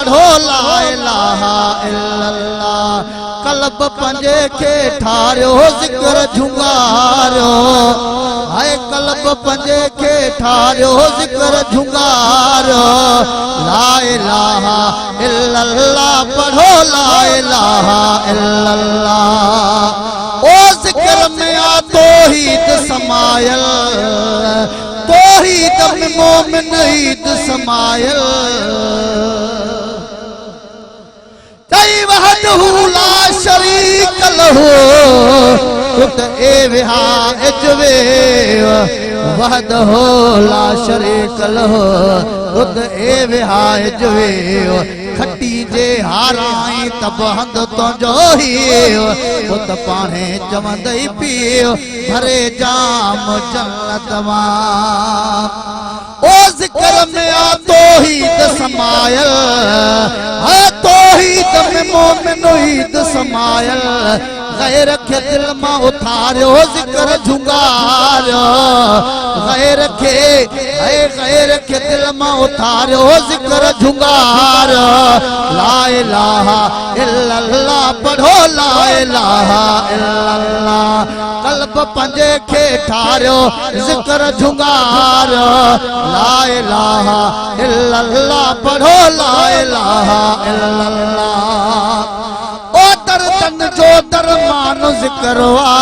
पढ़ो ला इलाहा इल्लल्लाह कल्ब पंजे के ठारियो जिक्र झुंगारियो हाय कल्ब पंजे के ठारियो जिक्र झुंगारियो ला इलाहा इल्लल्लाह पढ़ो ला इलाहा इल्लल्लाह ओ जिक्र में आ तौहीद समायल तौहीद में मोमिन ईद समायल तई वहदहु ला शरीक लहू कुत ए विहा इजवे वहदहु ला शरीक लहू कुत ए विहा इजवे खटी जे हाराई तब हंद तो जो ही कुत पाणे चवंदई पियो भरे जाम जन्नत मां ओ जिक्र में आ तौहीद समायल है तौहीद में मोमिन ईद समायल गैर के दिल में उठारियो जिक्र झुंगारियो गैर के दिल में उठारियो जिक्र झुंगारियो ला इलाहा इल्लल्लाह पढ़ो ला इलाहा इल्लल्लाह कल्ब पंजे के ठारियो जिक्र झुंगारियो ला इलाहा इल्लल्लाह पढ़ो ला इलाहा इल्लल्लाह ओ दर्दन जो दरमान जिक्रवा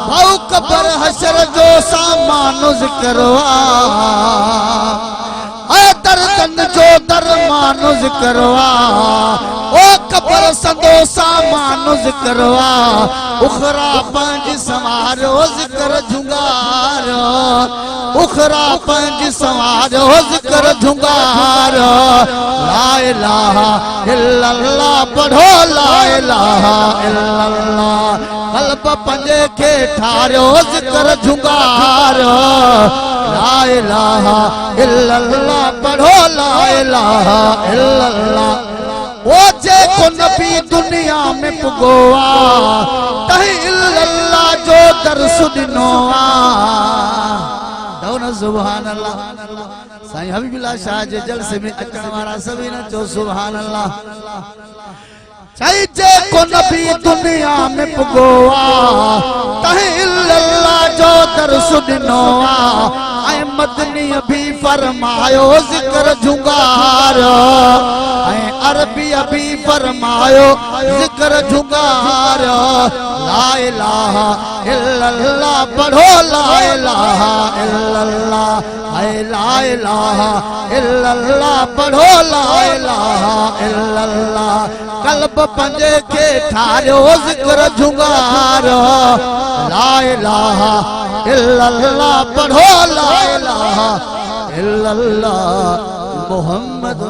भाऊ कबर हशर जो सामान जिक्रवा ऐ दर्दन जो दरमान जिक्रवा ओ कबर संदो सामान जिक्रवा उखरा पंज समारो जिक्र झुंगारो उखरा पंज समारो जिक्र झुंगारो ला इलाहा इल्लल्लाह पढ़ो ला इलाहा इल्लल्लाह कल्ब पंजे के ठारियो जिक्र झुंगारो ला इलाहा इल्लल्लाह पढ़ो ला इलाहा इल्लल्लाह वो जे को नबी दुनिया में पुगोआ तही इल्लल्लाह जो दर्स दिनोआ दौन सुभान अल्लाह साईं हबीबुल्लाह शाह जे जलसे में अचण वाला सभी न चो सुभान अल्लाह चाहे जे को नबी दुनिया में पुगोआ तही इल्लल्लाह जो दर्स दिनोआ ऐ मदनी भी फरमायो जिक्र झुंगारियो ऐ अरबी भी फरमायो जिक्र झुंगारियो ला इलाहा इल्लल्लाह पढ़ो ला इलाहा इल्लल्लाह ऐ ला इलाहा इल्लल्लाह पढ़ो ला इलाहा इल्लल्लाह कल्ब पंजे के ठारियो जिक्र झुंगारियो ला इलाहा इल्लल्लाह पढ़ो ला इलाहा इल्लल्लाह मुहम्मद